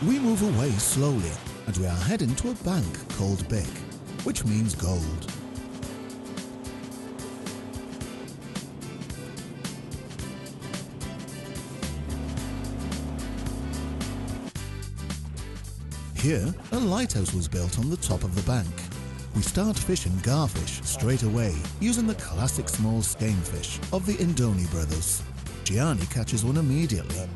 We move away slowly, and we are heading to a bank called Big, which means gold. Here, a lighthouse was built on the top of the bank. We start fishing garfish straight away, using the classic small skein fish of the Indoni brothers. Gianni catches one immediately.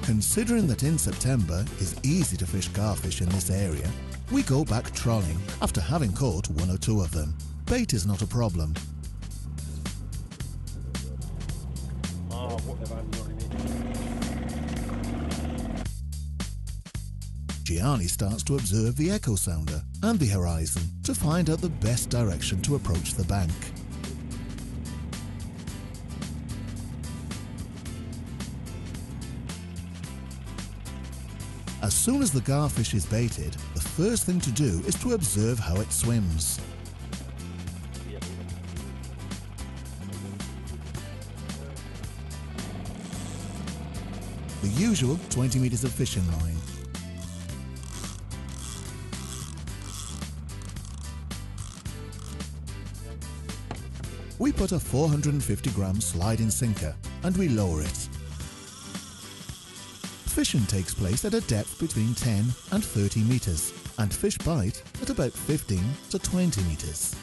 Considering that in September it's easy to fish garfish in this area, we go back trolling after having caught one or two of them. Bait is not a problem. Gianni starts to observe the echo sounder and the horizon to find out the best direction to approach the bank. As soon as the garfish is baited, the first thing to do is to observe how it swims. The usual 20 meters of fishing line. We put a 450-gram sliding sinker and we lower it. Fishing takes place at a depth between 10 and 30 meters and fish bite at about 15 to 20 meters.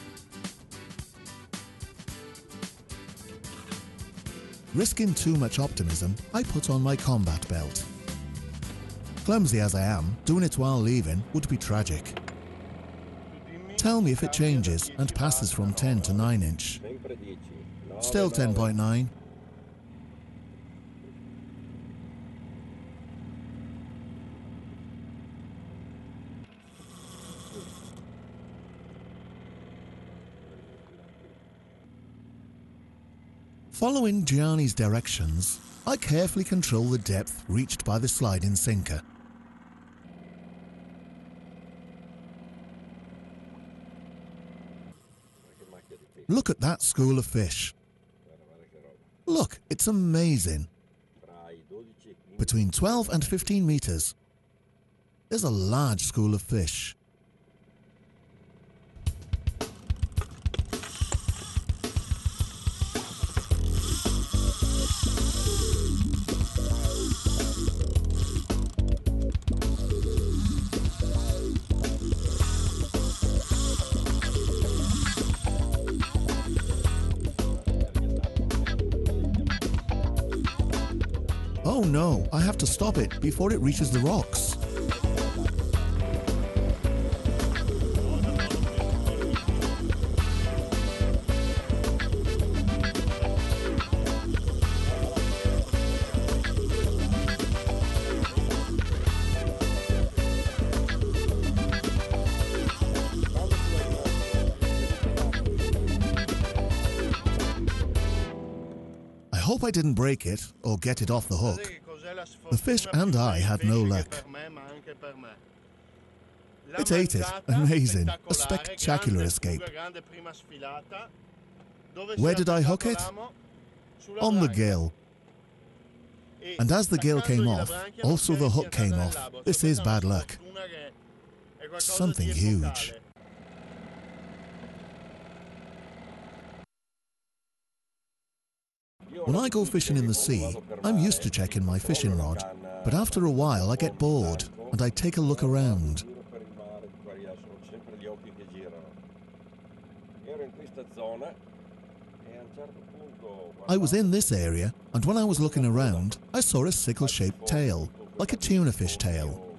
Risking too much optimism, I put on my combat belt. Clumsy as I am, doing it while leaving would be tragic. Tell me if it changes and passes from 10 to 9 inch. Still 10.9. Following Gianni's directions, I carefully control the depth reached by the sliding sinker. Look at that school of fish. Look, it's amazing. Between 12 and 15 meters. There's a large school of fish. Oh no, I have to stop it before it reaches the rocks. I hope I didn't break it or get it off the hook. The fish and I had no luck. It ate it. Amazing. A spectacular escape. Where did I hook it? On the gill. And as the gill came off, also the hook came off. This is bad luck. Something huge. When I go fishing in the sea, I'm used to checking my fishing rod, but after a while I get bored and I take a look around. I was in this area, and when I was looking around, I saw a sickle-shaped tail, like a tuna fish tail.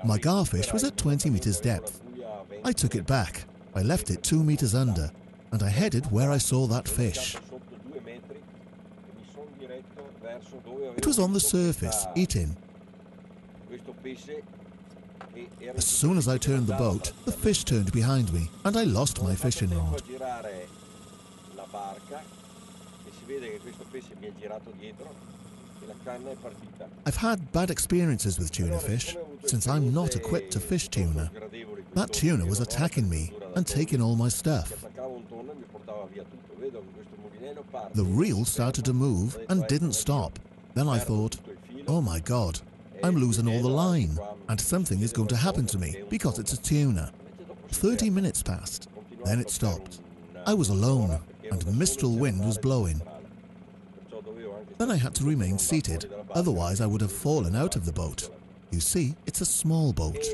My garfish was at 20 meters depth. I took it back. I left it 2 meters under, and I headed where I saw that fish. It was on the surface, eating. As soon as I turned the boat, the fish turned behind me, and I lost my fishing rod. I've had bad experiences with tuna fish since I'm not equipped to fish tuna. That tuna was attacking me and taking all my stuff. The reel started to move and didn't stop. Then I thought, oh my God, I'm losing all the line and something is going to happen to me because it's a tuna. 30 minutes passed, then it stopped. I was alone and mistral wind was blowing. Then I had to remain seated, otherwise I would have fallen out of the boat. You see, it's a small boat.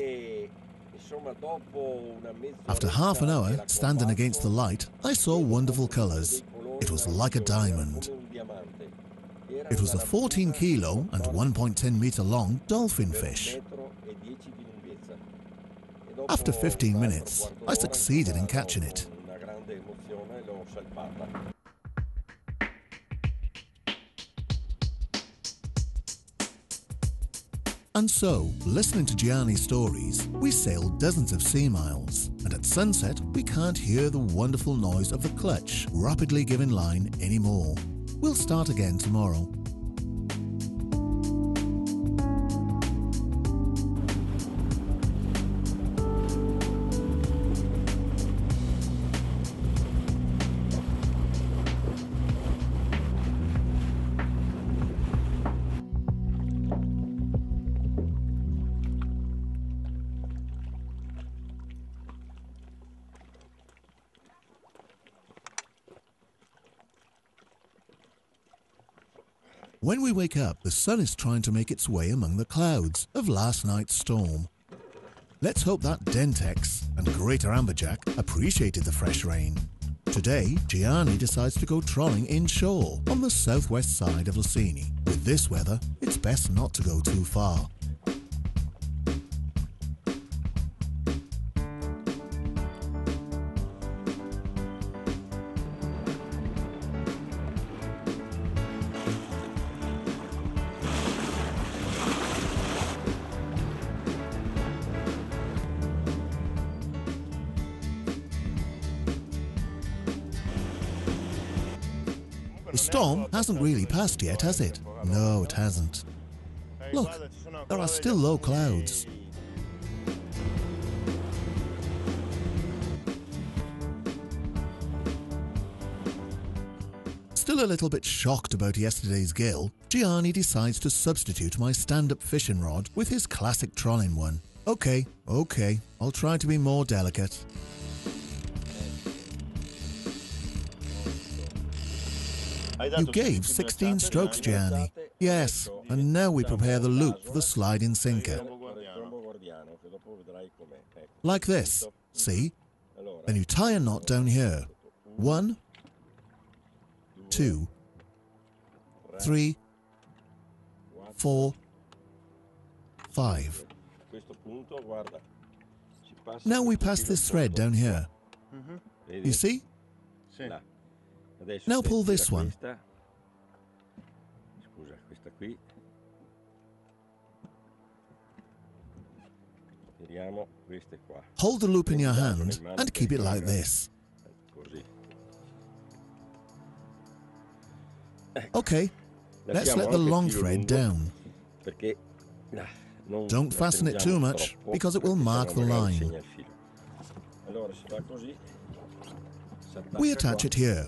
After half an hour, standing against the light, I saw wonderful colours. It was like a diamond. It was a 14 kilo and 1.10 metre long dolphin fish. After 15 minutes, I succeeded in catching it. And so, listening to Gianni's stories, we sailed dozens of sea miles, and at sunset we can't hear the wonderful noise of the clutch rapidly giving line anymore. We'll start again tomorrow. When we wake up, the sun is trying to make its way among the clouds of last night's storm. Let's hope that Dentex and Greater Amberjack appreciated the fresh rain. Today, Gianni decides to go trolling inshore on the southwest side of Lucini. With this weather, it's best not to go too far. The storm hasn't really passed yet, has it? No, it hasn't. Look, there are still low clouds. Still a little bit shocked about yesterday's gill, Gianni decides to substitute my stand-up fishing rod with his classic trolling one. Okay, I'll try to be more delicate. You gave 16 strokes, Gianni. Yes, and now we prepare the loop for the sliding sinker. Like this, see? Then you tie a knot down here. 1, 2, 3, 4, 5. Now we pass this thread down here. You see? Now pull this one. Hold the loop in your hand and keep it like this. Okay, let's let the long thread down. Don't fasten it too much because it will mark the line. We attach it here.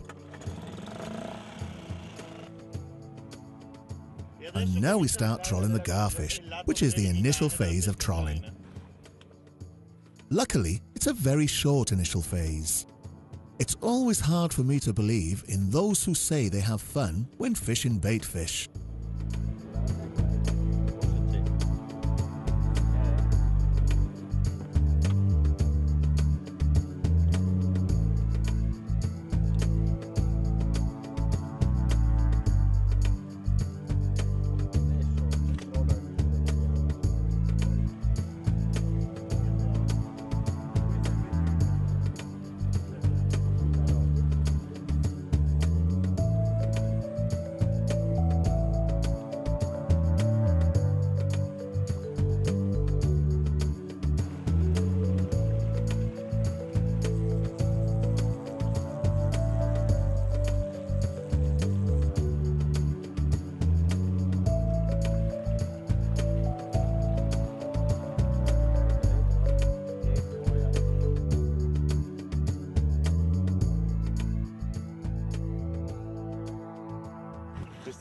And now we start trolling the garfish, which is the initial phase of trolling. Luckily, it's a very short initial phase. It's always hard for me to believe in those who say they have fun when fishing bait fish.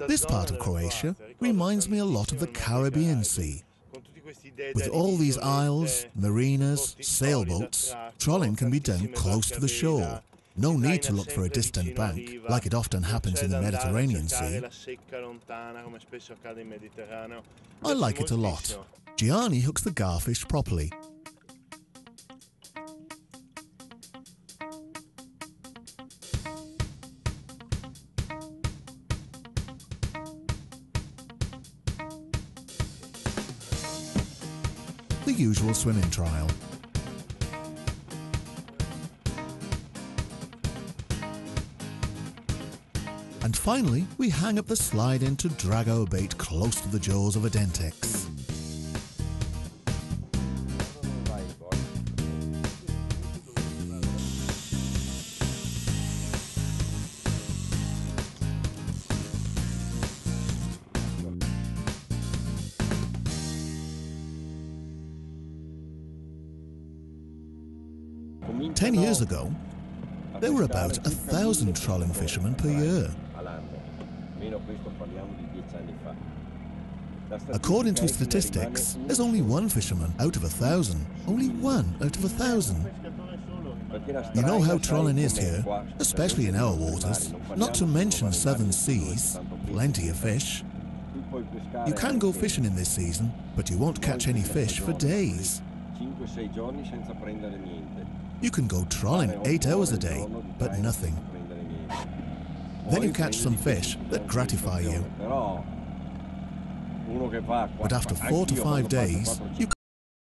This part of Croatia reminds me a lot of the Caribbean Sea. With all these isles, marinas, sailboats, trolling can be done close to the shore. No need to look for a distant bank, like it often happens in the Mediterranean Sea. I like it a lot. Gianni hooks the garfish properly. The usual swimming trial. And finally, we hang up the slide in to drag our bait close to the jaws of a dentex. Ten years ago, there were about 1,000 trolling fishermen per year. According to statistics, there's only one fisherman out of 1,000. Only one out of 1,000. You know how trolling is here, especially in our waters, not to mention southern seas. Plenty of fish. You can go fishing in this season, but you won't catch any fish for days. You can go trolling 8 hours a day, but nothing. Then you catch some fish that gratify you. But after 4 to 5 days, you